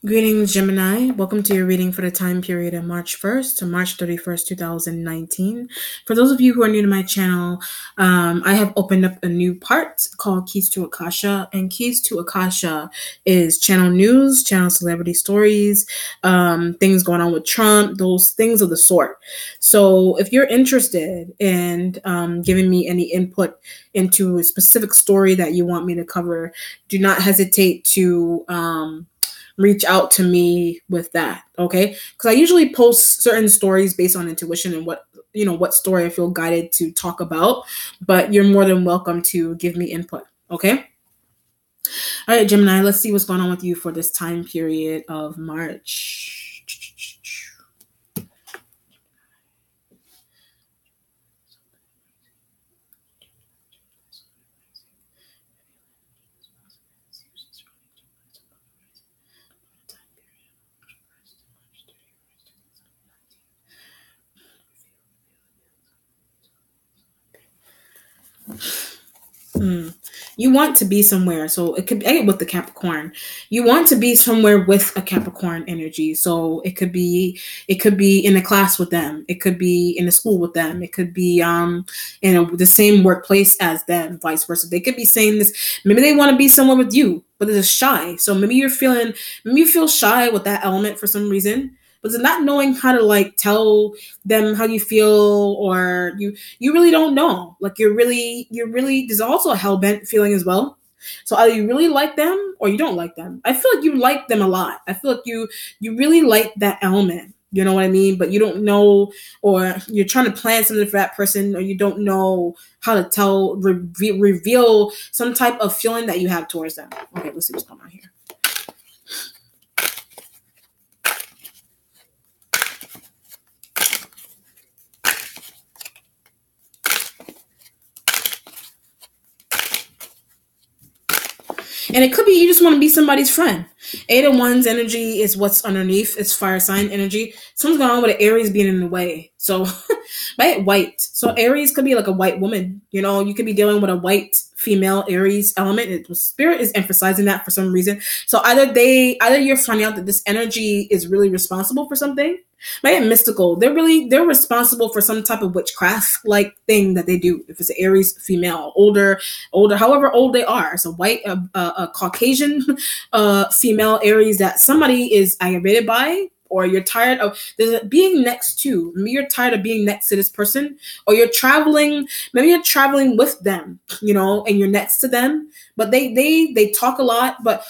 Greetings, Gemini. Welcome to your reading for the time period of March 1st to March 31st, 2019. For those of you who are new to my channel, I have opened up a new part called Keys to Akasha. And Keys to Akasha is channel news, channel celebrity stories, things going on with Trump, those things of the sort. So if you're interested in giving me any input into a specific story that you want me to cover, do not hesitate to reach out to me with that. Okay. Because I usually post certain stories based on intuition and what story I feel guided to talk about, but you're more than welcome to give me input. Okay. All right, Gemini, let's see what's going on with you for this time period of March. You want to be somewhere. So it could be with the Capricorn. You want to be somewhere with a Capricorn energy. So it could be in a class with them. It could be in a school with them. It could be the same workplace as them, vice versa. They could be saying this. Maybe they want to be somewhere with you, but they're shy. So maybe you feel shy with that element for some reason. But it's not knowing how to tell them how you feel, or you really don't know. You're really there's also a hell-bent feeling as well. So either you really like them or you don't like them. I feel like you like them a lot. I feel like you really like that element. You know what I mean? But you don't know, or you're trying to plan something for that person, or you don't know how to reveal some type of feeling that you have towards them. Okay, let's see what's going on here. And it could be you just want to be somebody's friend. Eight of Wands energy is what's underneath. It's fire sign energy. Something's going on with the Aries being in the way. So, right, white. So Aries could be like a white woman. You know, you could be dealing with a white female Aries element. Spirit is emphasizing that for some reason. So either you're finding out that this energy is really responsible for something. Right, mystical. They're responsible for some type of witchcraft like thing that they do. If it's an Aries female, older, however old they are. It's a white, a Caucasian female Aries that somebody is aggravated by, or you're tired of being next to. Maybe you're tired of being next to this person, or maybe you're traveling with them, and you're next to them, but they talk a lot, but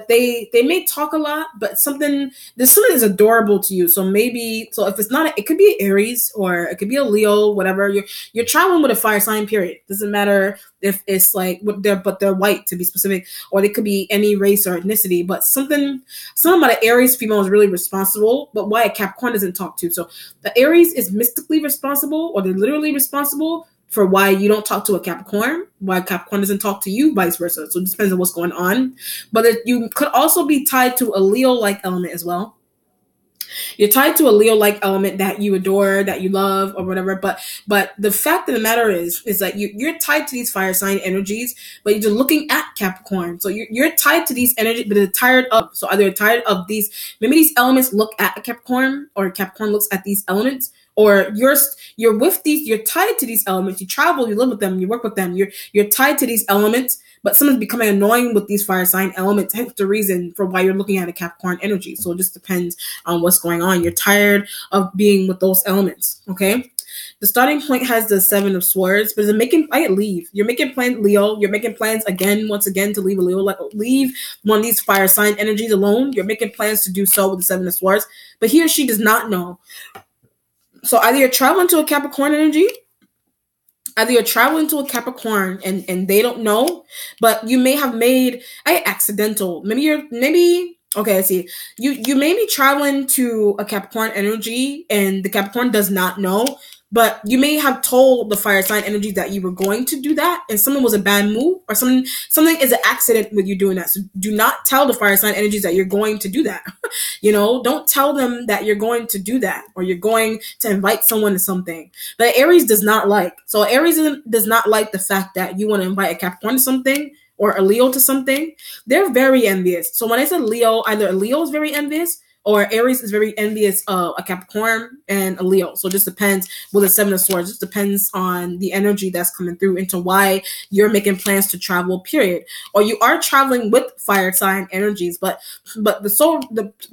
they may talk a lot, but there's something that's adorable to you. So if it's not, it could be Aries, or it could be a Leo, whatever. You're traveling with a fire sign, period. Doesn't matter if it's they're white, to be specific, or they could be any race or ethnicity, but something about an Aries female is really responsible, but why a Capricorn doesn't talk to. So the Aries is mystically responsible, or they're literally responsible for why you don't talk to a Capricorn, why Capricorn doesn't talk to you, vice versa. So it depends on what's going on. But you could also be tied to a Leo-like element as well. You're tied to a Leo-like element that you adore, that you love, or whatever. But the fact of the matter is that you're tied to these fire sign energies, but you're looking at Capricorn. So you're tied to these energies, but they're tired of. So either you're tired of these, maybe these elements look at a Capricorn, or Capricorn looks at these elements, or you're with these, you're tied to these elements. You travel, you live with them, you work with them. You're tied to these elements, but someone's becoming annoying with these fire sign elements. Hence the reason for why you're looking at a Capricorn energy. So it just depends on what's going on. You're tired of being with those elements. Okay. The starting point has the Seven of Swords, but you're making plans, Leo. You're making plans once again to leave a Leo, leave one of these fire sign energies alone. You're making plans to do so with the Seven of Swords, but he or she does not know. So either you're traveling to a Capricorn energy, and they don't know, but you may have made accidental. Okay, I see. You may be traveling to a Capricorn energy and the Capricorn does not know, but you may have told the fire sign energy that you were going to do that, and something was a bad move, or something is an accident with you doing that. So do not tell the fire sign energies that you're going to do that. Don't tell them that you're going to do that, or you're going to invite someone to something. But Aries does not like. So Aries does not like the fact that you want to invite a Capricorn to something, or a Leo to something, they're very envious. So when I said Leo, either a Leo is very envious or Aries is very envious of a Capricorn and a Leo. So it just depends with the Seven of Swords. It just depends on the energy that's coming through into why you're making plans to travel, period. Or you are traveling with fire sign energies, but the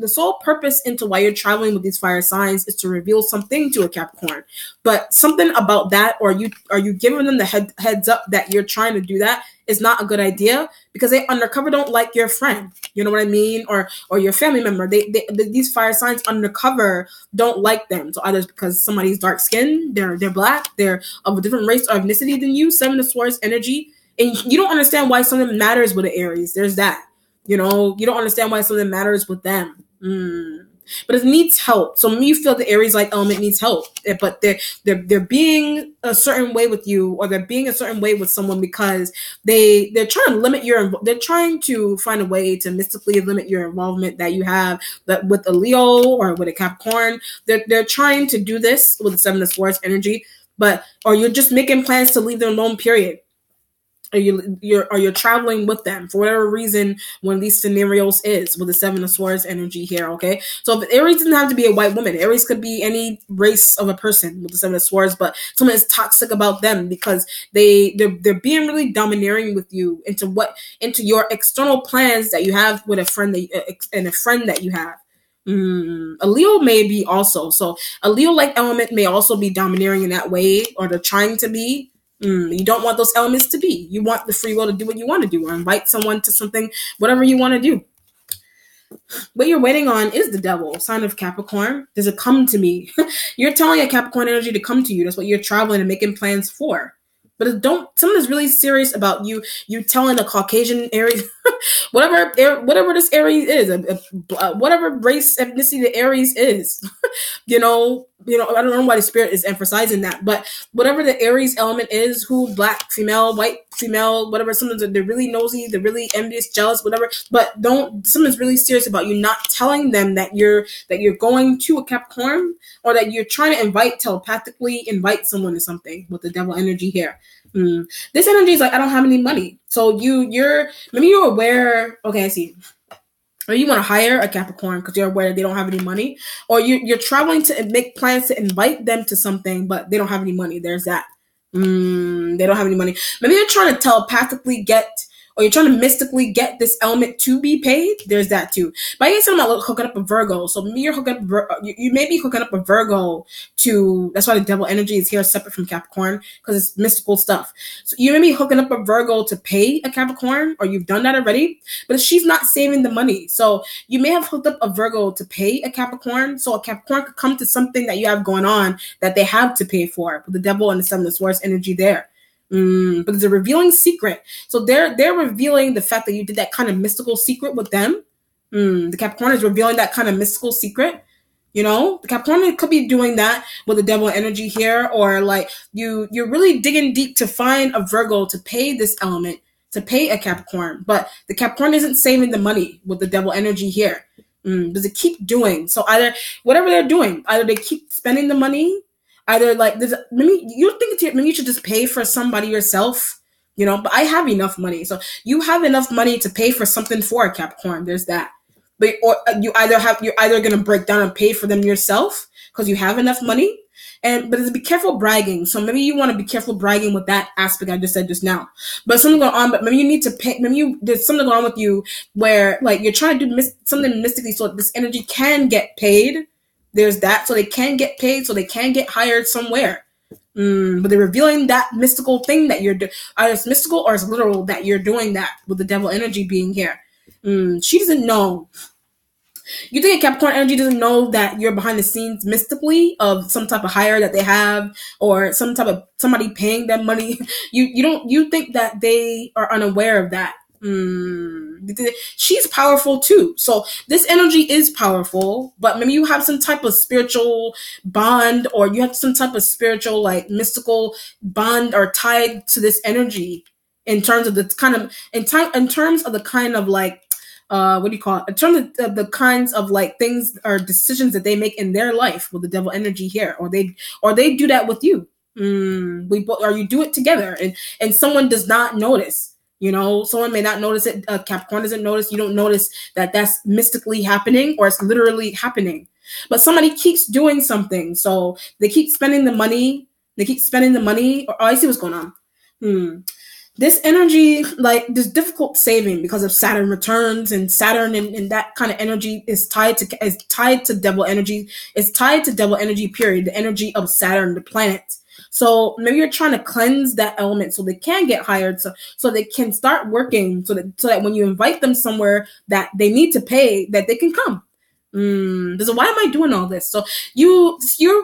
sole purpose into why you're traveling with these fire signs is to reveal something to a Capricorn. But something about that, or you giving them the heads up that you're trying to do that, is not a good idea, because they undercover don't like your friend. You know what I mean? Or your family member. These fire signs undercover don't like them. So either because somebody's dark skinned, they're black, they're of a different race or ethnicity than you, Seven of Swords energy, and you don't understand why something matters with the Aries. There's that. You know, you don't understand why something matters with them. But it needs help. So you feel the Aries like element needs help, but they're being a certain way with you, or they're being a certain way with someone because they're trying to limit they're trying to find a way to mystically limit your involvement that you have that with a Leo or with a Capricorn. They're trying to do this with the Seven of Swords energy, or you're just making plans to leave them alone, period. Or you're traveling with them for whatever reason one of these scenarios is with the Seven of Swords energy here, okay? So if Aries doesn't have to be a white woman. Aries could be any race of a person with the Seven of Swords, but someone is toxic about them because they're being really domineering with you into your external plans that you have with a friend that you have. A Leo may be also. So a Leo-like element may also be domineering in that way, or they're trying to be. You don't want those elements to be. You want the free will to do what you want to do, or invite someone to something, whatever you want to do. What you're waiting on is the devil, sign of Capricorn. Does it come to me? You're telling a Capricorn energy to come to you. That's what you're traveling and making plans for. But someone is really serious about you telling a Caucasian Aries, whatever this Aries is, whatever race, ethnicity the Aries is, I don't know why the spirit is emphasizing that, but whatever the Aries element is, who, black, female, white, female, whatever, they're really nosy, they're really envious, jealous, whatever, but someone's really serious about you not telling them that you're going to a Capricorn, or that you're trying to telepathically invite someone to something with the devil energy here. This energy is like, I don't have any money. So maybe you're aware, okay, I see. Or you want to hire a Capricorn because you're aware they don't have any money, or you're traveling to make plans to invite them to something, but they don't have any money. There's that. They don't have any money. Maybe you're trying to telepathically or you're trying to mystically get this element to be paid. There's that too. But I ain't talking about hooking up a Virgo. So maybe you're hooking up, you may be hooking up a Virgo that's why the devil energy is here separate from Capricorn, because it's mystical stuff. So you may be hooking up a Virgo to pay a Capricorn, or you've done that already, but she's not saving the money. So you may have hooked up a Virgo to pay a Capricorn, so a Capricorn could come to something that you have going on that they have to pay for, with the devil and the Seven of Swords energy there. But it's a revealing secret. So they're revealing the fact that you did that kind of mystical secret with them. The Capricorn is revealing that kind of mystical secret. The Capricorn could be doing that with the devil energy here, or like you're really digging deep to find a Virgo to pay this element, to pay a Capricorn, but the Capricorn isn't saving the money with the devil energy here. Does it keep doing? So either whatever they're doing, either they keep spending the money. Either like maybe you're thinking maybe you should just pay for somebody yourself, but I have enough money. So you have enough money to pay for something for a Capricorn. There's that. But or you're either going to break down and pay for them yourself because you have enough money. But be careful bragging. So maybe you want to be careful bragging with that aspect I just said just now. But something going on, but maybe you need to pay, there's something going on with you where like you're trying to do something mystically so this energy can get paid. There's that, so they can get paid, so they can get hired somewhere. But they're revealing that mystical thing that you're doing. Either it's mystical or it's literal that you're doing that with the devil energy being here. She doesn't know. You think a Capricorn energy doesn't know that you're behind the scenes mystically of some type of hire that they have, or some type of somebody paying them money. You think that they are unaware of that. She's powerful too. So this energy is powerful, but maybe you have some type of spiritual bond, or you have some type of spiritual, like mystical bond or tied to this energy in terms of the kind of, in terms of the kind of like, what do you call it? In terms of the kinds of like things or decisions that they make in their life with the devil energy here, or they do that with you. Or you do it together and someone does not notice. Someone may not notice it. Capricorn doesn't notice. You don't notice that that's mystically happening or it's literally happening. But somebody keeps doing something. So they keep spending the money. Or, I see what's going on. This energy, like, there's difficult saving because of Saturn returns, and Saturn and that kind of energy is tied to devil energy. It's tied to devil energy, period. The energy of Saturn, the planet. So maybe you're trying to cleanse that element so they can get hired, so they can start working, so that when you invite them somewhere that they need to pay, that they can come. So why am I doing all this? So you're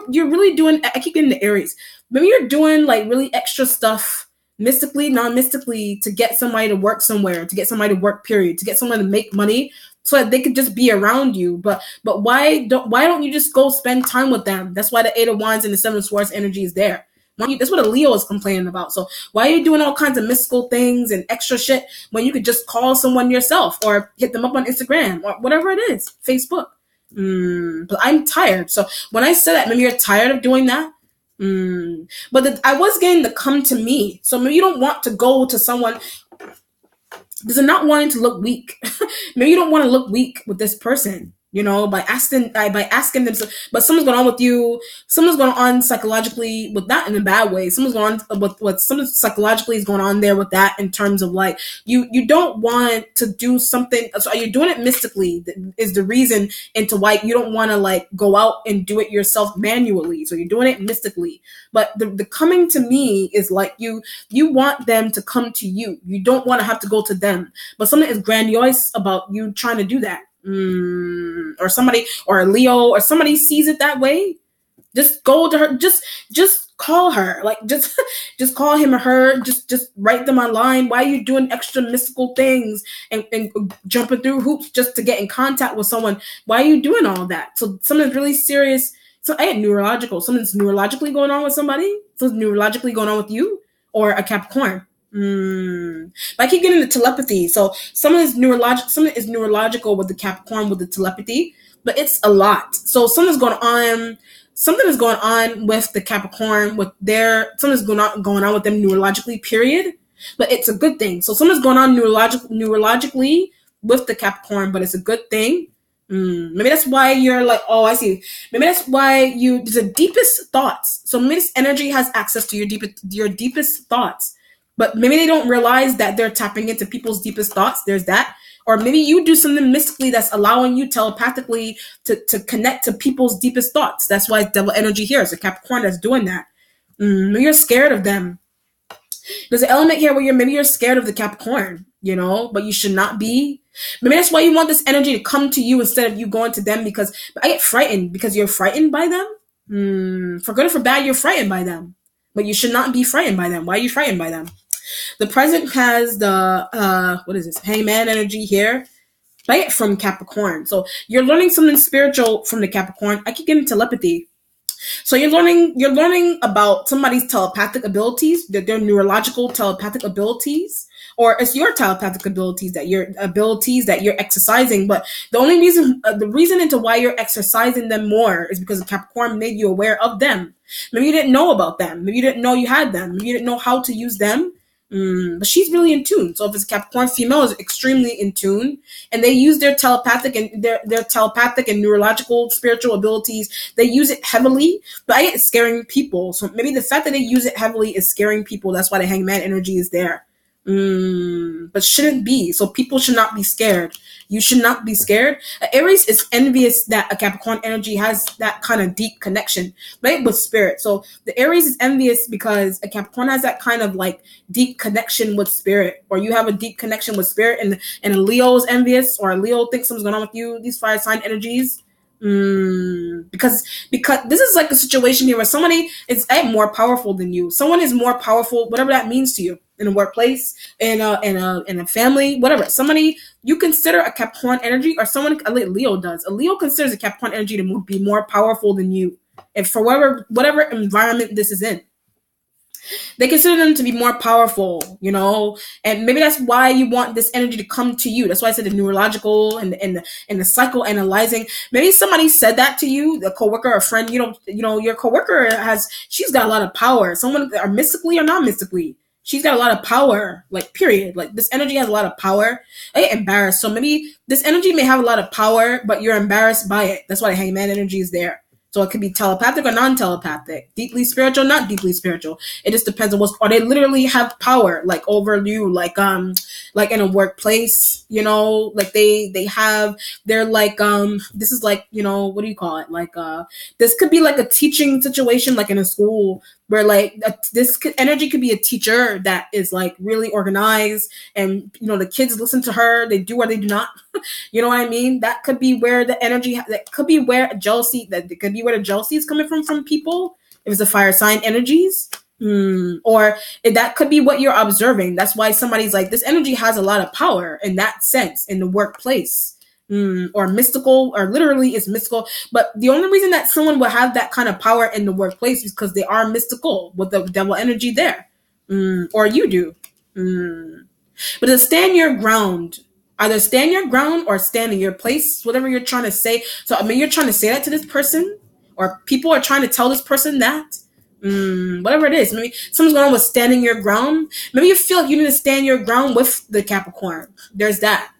really doing, I keep getting the Aries. Maybe you're doing like really extra stuff, mystically, non-mystically, to get somebody to work somewhere, to get somebody to work, period, to get someone to make money so that they could just be around you. But why don't you just go spend time with them? That's why the Eight of Wands and the Seven of Swords energy is there. That's what a Leo is complaining about. So why are you doing all kinds of mystical things and extra shit when you could just call someone yourself or hit them up on Instagram or whatever it is, Facebook? But I'm tired. So when I said that, maybe you're tired of doing that. But I was getting the come to me. So maybe you don't want to go to someone because they're not wanting to look weak. Maybe you don't want to look weak with this person, by asking them. But something's going on with you. Something's going on psychologically with that in a bad way. Something's going on with something psychologically is going on there with that in terms of like you don't want to do something. So you're doing it mystically is the reason into why you don't want to like go out and do it yourself manually. So you're doing it mystically. But the coming to me is like you want them to come to you. You don't want to have to go to them. But something is grandiose about you trying to do that. Or somebody, or a Leo, or somebody sees it that way. Just go to her. Just call her. Like just call him or her. Just write them online. Why are you doing extra mystical things and jumping through hoops just to get in contact with someone? Why are you doing all that? So something's really serious. So I get neurological. Something's neurologically going on with somebody. Something's neurologically going on with you or a Capricorn. I keep getting the telepathy. So something is neurological with the Capricorn with the telepathy, but it's a lot. So something is going on with the Capricorn with something's going on with them neurologically, period. But it's a good thing. So something's going on neurologically with the Capricorn, but it's a good thing. Maybe that's why you're like, oh, I see. Maybe that's why the deepest thoughts. So maybe this energy has access to your deepest thoughts. But maybe they don't realize that they're tapping into people's deepest thoughts. There's that. Or maybe you do something mystically that's allowing you telepathically to connect to people's deepest thoughts. That's why it's devil energy here. It's a Capricorn that's doing that. Maybe you're scared of them. There's an element here where maybe you're scared of the Capricorn, but you should not be. Maybe that's why you want this energy to come to you instead of you going to them, because I get frightened because you're frightened by them. For good or for bad, you're frightened by them. But you should not be frightened by them. Why are you frightened by them? The present has the, Hangman energy here. I get from Capricorn. So you're learning something spiritual from the Capricorn. I keep getting telepathy. So you're learning about somebody's telepathic abilities, their neurological telepathic abilities, or it's your telepathic abilities that you're exercising. But the only reason, the reason into why you're exercising them more is because Capricorn made you aware of them. Maybe you didn't know about them. Maybe you didn't know you had them. Maybe you didn't know how to use them. But she's really in tune. So if it's a Capricorn female, is extremely in tune, and they use their telepathic and their telepathic and neurological spiritual abilities. They use it heavily, but I get scaring people. So maybe the fact that they use it heavily is scaring people. That's why the Hangman energy is there. But shouldn't be. So people should not be scared. You should not be scared. Aries is envious that a Capricorn energy has that kind of deep connection, right, with spirit. So the Aries is envious because a Capricorn has that kind of like deep connection with spirit, or you have a deep connection with spirit, and a Leo is envious, or a Leo thinks something's going on with you. These fire sign energies. Because this is like a situation here where somebody is more powerful than you. Someone is more powerful, whatever that means to you, in a workplace, in a family, whatever. Somebody you consider a Capricorn energy, or someone a Leo does. A Leo considers a Capricorn energy to be more powerful than you, and for whatever environment this is in. They consider them to be more powerful, and maybe that's why you want this energy to come to you. That's why I said the neurological and the psychoanalyzing. Maybe somebody said that to you, a coworker, a friend. Your coworker she's got a lot of power. Someone, or mystically or not mystically, She's got a lot of power, like, period. Like, this energy has a lot of power. I get embarrassed. So maybe this energy may have a lot of power, but you're embarrassed by it. That's why the hangman energy is there. So it could be telepathic or non-telepathic, deeply spiritual, not deeply spiritual. It just depends on or they literally have power, like, over you, like in a workplace, you know, like they're like, this is like, you know, what do you call it? Like, this could be like a teaching situation, like in a school where like energy could be a teacher that is like really organized, and, you know, the kids listen to her, they do or they do not. You know what I mean? That could be where the energy, that could be where jealousy, that could be where the jealousy is coming from people. If it's a fire sign energies, or that could be what you're observing. That's why somebody's like, this energy has a lot of power in that sense in the workplace. Or mystical, or literally is mystical. But the only reason that someone will have that kind of power in the workplace is because they are mystical with the devil energy there. Or you do. But to stand your ground, either stand your ground or stand in your place, whatever you're trying to say. So, I mean, you're trying to say that to this person, or people are trying to tell this person that. Whatever it is. Maybe something's going on with standing your ground. Maybe you feel like you need to stand your ground with the Capricorn. There's that.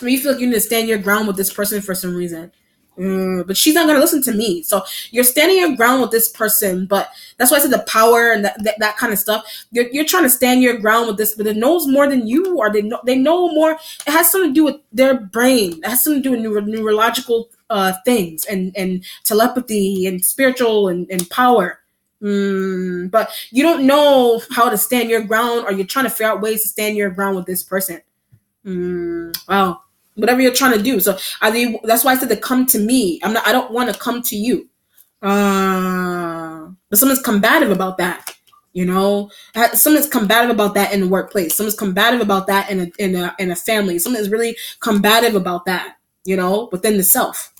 Maybe you feel like you need to stand your ground with this person for some reason. But she's not going to listen to me. So you're standing your ground with this person, but that's why I said the power and that kind of stuff. You're trying to stand your ground with this, but it knows more than you, or they know more. It has something to do with their brain. It has something to do with neurological things and telepathy and spiritual and power. But you don't know how to stand your ground, or you're trying to figure out ways to stand your ground with this person. Wow. Whatever you're trying to do. So that's why I said to come to me. I don't want to come to you. But someone's combative about that. You know, someone's combative about that in the workplace. Someone's combative about that in a family. Someone is really combative about that, you know, within the self.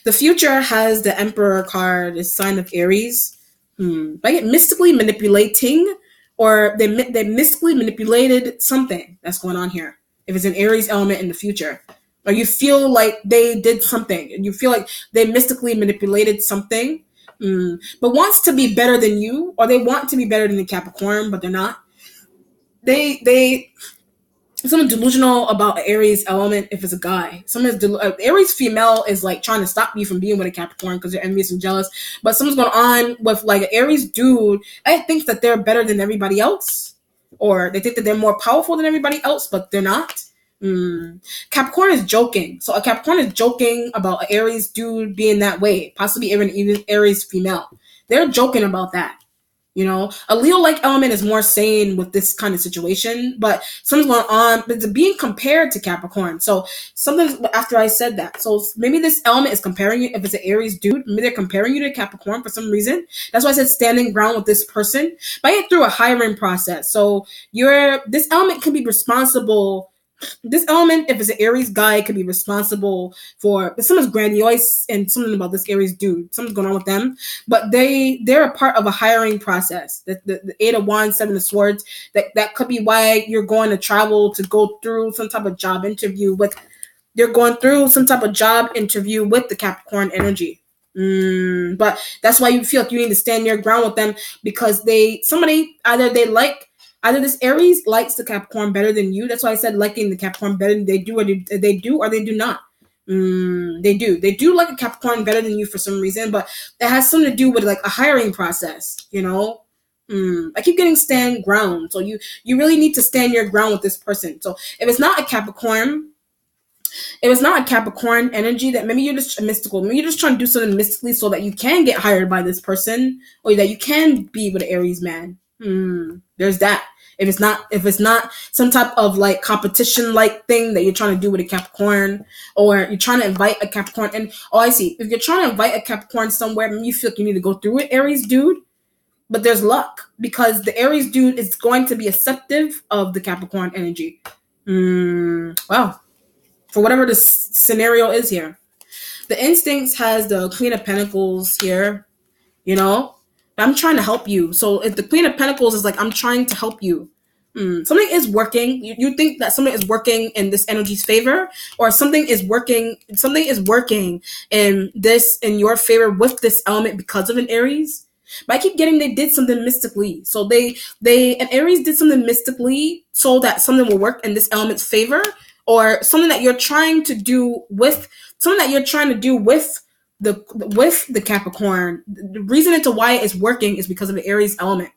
The future has the Emperor card, the sign of Aries. Like mystically manipulating, or they mystically manipulated something that's going on here. If it's an Aries element in the future, or you feel like they did something, and you feel like they mystically manipulated something, but wants to be better than you, or they want to be better than the Capricorn, but they're not. Someone delusional about an Aries element if it's a guy. Someone's Aries female is like trying to stop you from being with a Capricorn because they're envious and jealous. But someone's going on with like an Aries dude. I think that they're better than everybody else, or they think that they're more powerful than everybody else, but they're not. Capricorn is joking. So a Capricorn is joking about an Aries dude being that way, possibly even Aries female. They're joking about that. You know, a Leo-like element is more sane with this kind of situation, but something's going on, but it's being compared to Capricorn. So something after I said that. So maybe this element is comparing you, if it's an Aries dude, maybe they're comparing you to Capricorn for some reason. That's why I said standing ground with this person, but it through a hiring process. So this element can be responsible. This element, if it's an Aries guy, could be responsible for someone's grandiose and something about this Aries dude. Something's going on with them, but they're a part of a hiring process. The 8 of Wands, 7 of Swords. That could be why you're going to travel to go through some type of job interview with. You're going through some type of job interview with the Capricorn energy. But that's why you feel like you need to stand your ground with them, because either this Aries likes the Capricorn better than you. That's why I said liking the Capricorn better than they do, or they do not. They do. They do like a Capricorn better than you for some reason, but it has something to do with like a hiring process, you know? I keep getting stand ground. So you really need to stand your ground with this person. So if it's not a Capricorn energy, that maybe you're just mystical. Maybe you're just trying to do something mystically so that you can get hired by this person, or that you can be with an Aries man. There's that. If it's not some type of like competition like thing that you're trying to do with a Capricorn, or you're trying to invite a Capricorn, and I see. If you're trying to invite a Capricorn somewhere, maybe you feel like you need to go through it, Aries dude. But there's luck, because the Aries dude is going to be acceptive of the Capricorn energy. Wow. For whatever the scenario is here. The Instincts has the Queen of Pentacles here, you know? I'm trying to help you. So if the Queen of Pentacles is like, I'm trying to help you. Something is working. You think that something is working in this energy's favor, or something is working in your favor with this element because of an Aries. But I keep getting they did something mystically. So and Aries did something mystically so that something will work in this element's favor, or something that you're trying to do with the Capricorn. The reason into why it's working is because of the Aries element.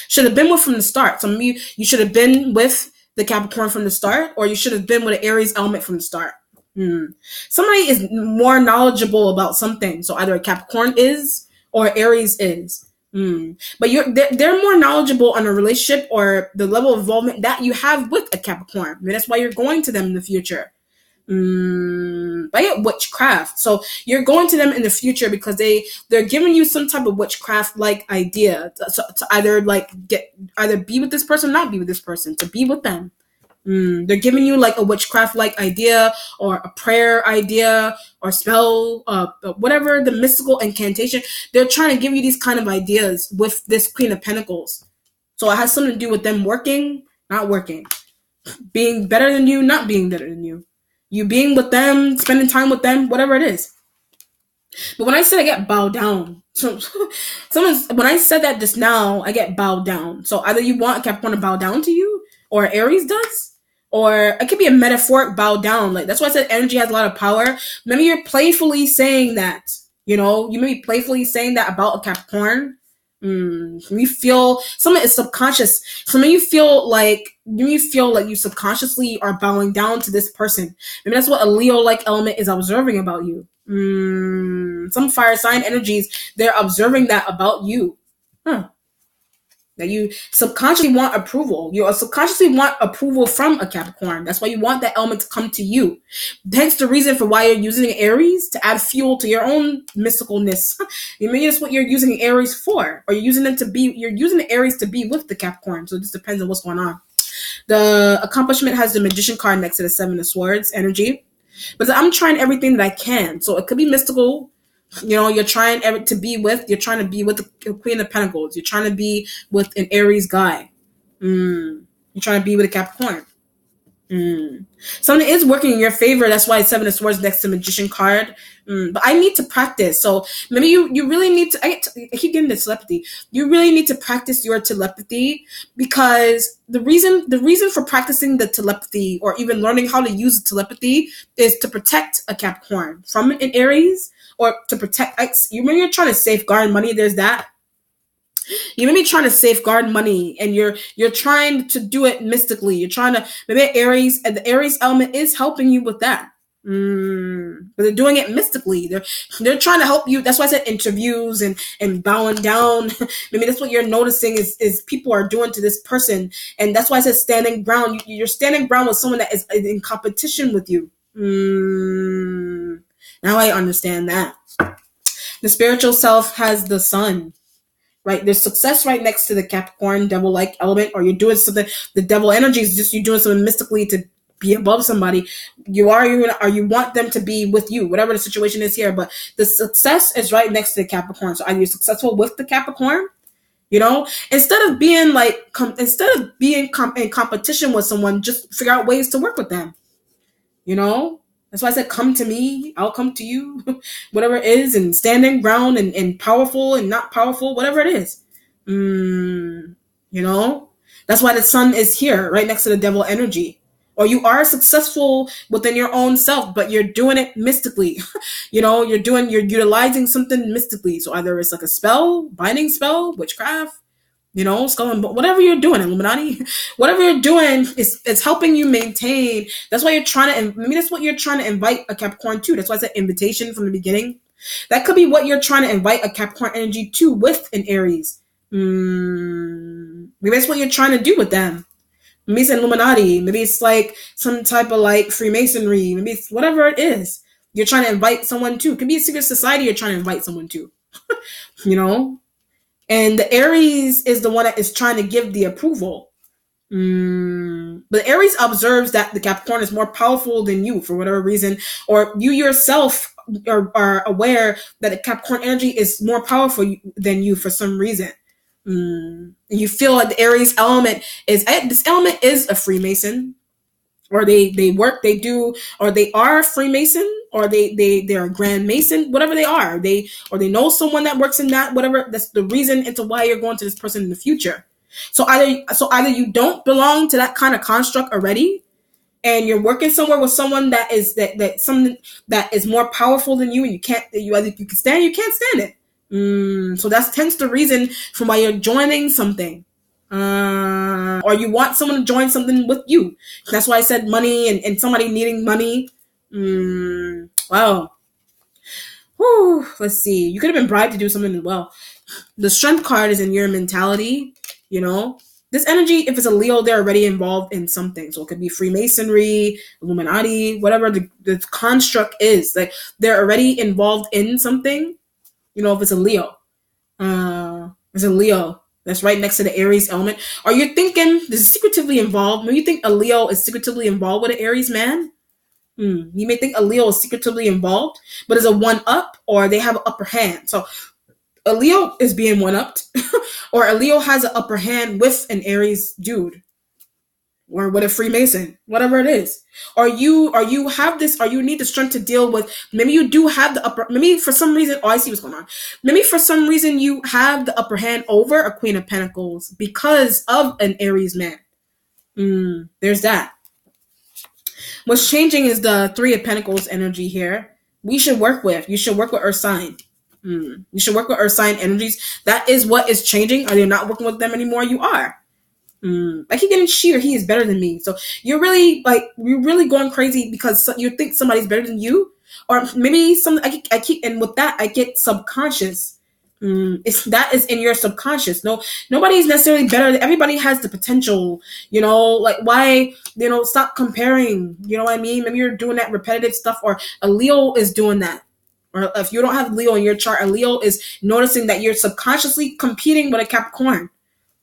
Should have been with from the start. Some of you should have been with the Capricorn from the start, or you should have been with an Aries element from the start. Somebody is more knowledgeable about something. So either a Capricorn is or Aries is. But they're more knowledgeable on a relationship or the level of involvement that you have with a Capricorn. I mean, that's why you're going to them in the future. By witchcraft. So you're going to them in the future because they're giving you some type of witchcraft like idea to either be with this person, not be with this person, to be with them. They're giving you like a witchcraft like idea or a prayer idea or spell, whatever the mystical incantation. They're trying to give you these kind of ideas with this Queen of Pentacles. So it has something to do with them working, not working, being better than you, not being better than you. You being with them, spending time with them, whatever it is. But when I said I get bowed down, so when I said that just now, I get bowed down. So either you want a Capricorn to bow down to you, or Aries does, or it could be a metaphoric bow down. Like that's why I said energy has a lot of power. Maybe you're playfully saying that. You may be playfully saying that about a Capricorn. You feel something is subconscious. Some of you feel like you subconsciously are bowing down to this person. Maybe that's what a Leo-like element is observing about you. Some fire sign energies, they're observing that about you. That you subconsciously want approval. You subconsciously want approval from a Capricorn. That's why you want that element to come to you. Hence the reason for why you're using Aries to add fuel to your own mysticalness. Maybe that's what you're using Aries for. Or you're using the Aries to be with the Capricorn. So it just depends on what's going on. The accomplishment has the Magician card next to the Seven of Swords energy. But I'm trying everything that I can. So it could be mystical. You're trying to be with the Queen of Pentacles. You're trying to be with an Aries guy. You're trying to be with a Capricorn. Something is working in your favor. That's why Seven of Swords next to Magician card. But I need to practice. So maybe you really need to, I keep getting this telepathy. You really need to practice your telepathy, because the reason for practicing the telepathy or even learning how to use telepathy is to protect a Capricorn from an Aries, or to protect, you're trying to safeguard money. There's that. You may be trying to safeguard money, and you're trying to do it mystically. You're trying to, maybe Aries, and the Aries element is helping you with that. But they're doing it mystically. They're trying to help you. That's why I said interviews and bowing down. Maybe that's what you're noticing is people are doing to this person. And that's why I said standing ground. You're standing ground with someone that is in competition with you. Now I understand that. The spiritual self has the sun. Right, there's success right next to the Capricorn devil-like element, or you're doing something. The devil energy is just you doing something mystically to be above somebody. You want them to be with you, whatever the situation is here. But the success is right next to the Capricorn. So are you successful with the Capricorn? Instead of being in competition with someone, just figure out ways to work with them. That's why I said, come to me, I'll come to you, whatever it is, and standing ground and powerful and not powerful, whatever it is. That's why the sun is here, right next to the devil energy. Or you are successful within your own self, but you're doing it mystically. You're utilizing something mystically. So either it's like a spell, binding spell, witchcraft, whatever you're doing, Illuminati, whatever you're doing is helping you maintain. That's why that's what you're trying to invite a Capricorn to. That's why I said invitation from the beginning. That could be what you're trying to invite a Capricorn energy to with an Aries. Maybe that's what you're trying to do with them. Maybe it's Illuminati. Maybe it's like some type of like Freemasonry. Maybe it's whatever it is. You're trying to invite someone to. It could be a secret society you're trying to invite someone to. And the Aries is the one that is trying to give the approval. But Aries observes that the Capricorn is more powerful than you for whatever reason, or you yourself are aware that the Capricorn energy is more powerful than you for some reason. You feel like the Aries element is a Freemason, or they are Freemason, or they're a grand mason, whatever they are, they know someone that works in that, whatever. That's the reason into why you're going to this person in the future. So either you don't belong to that kind of construct already, and you're working somewhere with someone that is something that is more powerful than you, and you either you can stand, you can't stand it. So that's tends the reason from why you're joining something, or you want someone to join something with you. That's why I said money and somebody needing money. Wow. Whew, let's see. You could have been bribed to do something as well. The strength card is in your mentality. This energy, if it's a Leo, they're already involved in something. So it could be Freemasonry, Illuminati, whatever the construct is. Like, they're already involved in something. If it's a Leo. It's a Leo that's right next to the Aries element. Are you thinking this is secretively involved? Maybe you think a Leo is secretively involved with an Aries man? You may think a Leo is secretively involved, but is a one-up, or they have an upper hand. So a Leo is being one-upped, or a Leo has an upper hand with an Aries dude, or with a Freemason, whatever it is. Or you have this, or you need the strength to deal with, maybe you do have the upper, maybe for some reason, I see what's going on. Maybe for some reason you have the upper hand over a Queen of Pentacles because of an Aries man. There's that. What's changing is the Three of Pentacles energy here. You should work with Earth sign. You should work with Earth sign energies. That is what is changing. Are you not working with them anymore? You are. I keep getting she or he is better than me. So you're really going crazy because you think somebody's better than you, or maybe and with that I get subconscious. That is in your subconscious. No, nobody's necessarily better. Everybody has the potential. Like, why? Stop comparing. You know what I mean? Maybe you're doing that repetitive stuff, or a Leo is doing that. Or if you don't have Leo in your chart, a Leo is noticing that you're subconsciously competing with a Capricorn.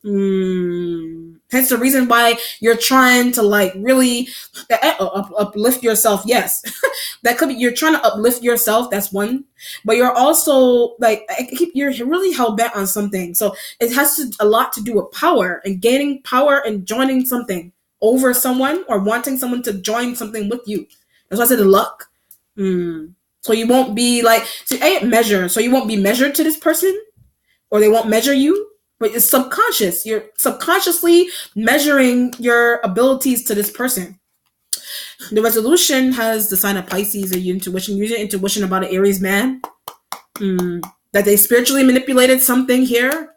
Hence the reason why you're trying to really uplift yourself. Yes, that could be you're trying to uplift yourself. That's one, but you're also you're really hell bent on something. So it has a lot to do with power and gaining power and joining something over someone, or wanting someone to join something with you. That's why I said the luck. So you won't be measure. So you won't be measured to this person, or they won't measure you. But it's subconscious. You're subconsciously measuring your abilities to this person. The resolution has the sign of Pisces, or your intuition. Use your intuition about an Aries man. That they spiritually manipulated something here.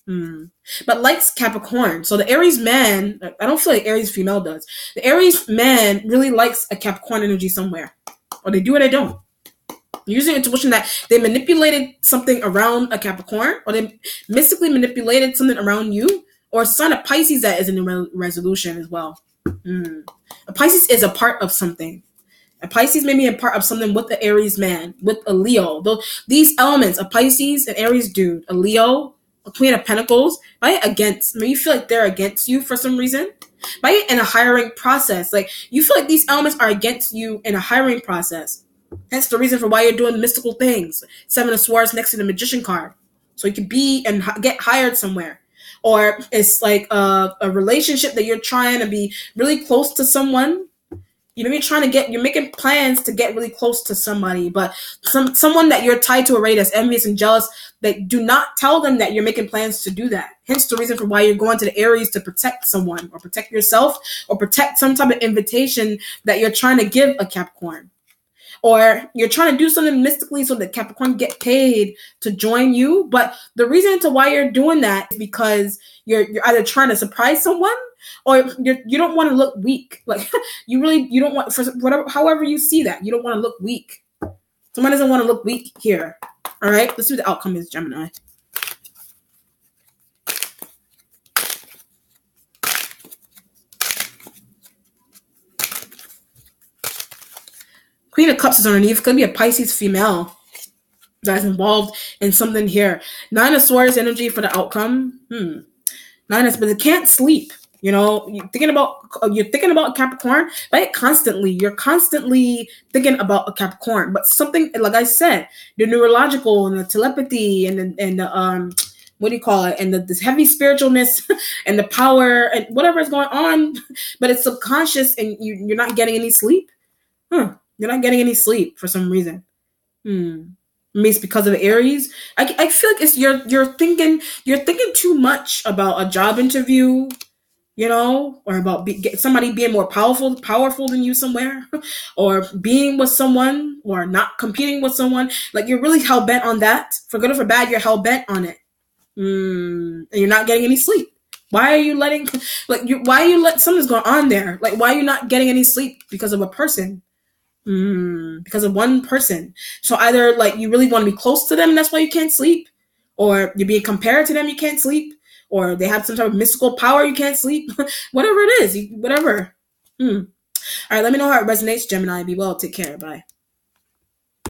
But likes Capricorn. So the Aries man, I don't feel like Aries female does. The Aries man really likes a Capricorn energy somewhere. Or they do or they don't. Using intuition that they manipulated something around a Capricorn, or they mystically manipulated something around you, or a sign of Pisces that is in the resolution as well. A Pisces is a part of something. A Pisces may be a part of something with the Aries man, with a Leo. These elements, a Pisces, an Aries dude, a Leo, a Queen of Pentacles, right? Maybe you feel like they're against you for some reason, right? In a hiring process. Like, you feel like these elements are against you in a hiring process. Hence the reason for why you're doing mystical things. Seven of Swords next to the Magician card. So you could be and get hired somewhere. Or it's like a relationship that you're trying to be really close to someone. You're making plans to get really close to somebody, but someone that you're tied to already that's envious and jealous, that do not tell them that you're making plans to do that. Hence the reason for why you're going to the Aries to protect someone, or protect yourself, or protect some type of invitation that you're trying to give a Capricorn. Or you're trying to do something mystically so that Capricorn get paid to join you. But the reason to why you're doing that is because you're either trying to surprise someone, or you don't want to look weak. Like, you don't want, for whatever, however you see that, you don't want to look weak. Someone doesn't want to look weak here. All right, let's see what the outcome is, Gemini. Queen of Cups is underneath. Could be a Pisces female that's involved in something here. Nine of Swords energy for the outcome. But they can't sleep. You're thinking about Capricorn, right? Constantly. You're constantly thinking about a Capricorn. But something, like I said, the neurological and the telepathy and the what do you call it? And this heavy spiritualness and the power and whatever is going on, but it's subconscious and you're not getting any sleep. You're not getting any sleep for some reason. Maybe it's because of Aries. I feel like it's you're thinking too much about a job interview, or about somebody being more powerful than you somewhere, or being with someone, or not competing with someone. Like you're really hell bent on that. For good or for bad, you're hell bent on it. And you're not getting any sleep. Why are you letting why are you let something's going on there? Like why are you not getting any sleep because of a person? Because of one person. So either like you really want to be close to them, and that's why you can't sleep, or you're being compared to them, you can't sleep, or they have some type of mystical power, you can't sleep. Whatever it is, whatever. All right, let me know how it resonates, Gemini. Be well. Take care. Bye.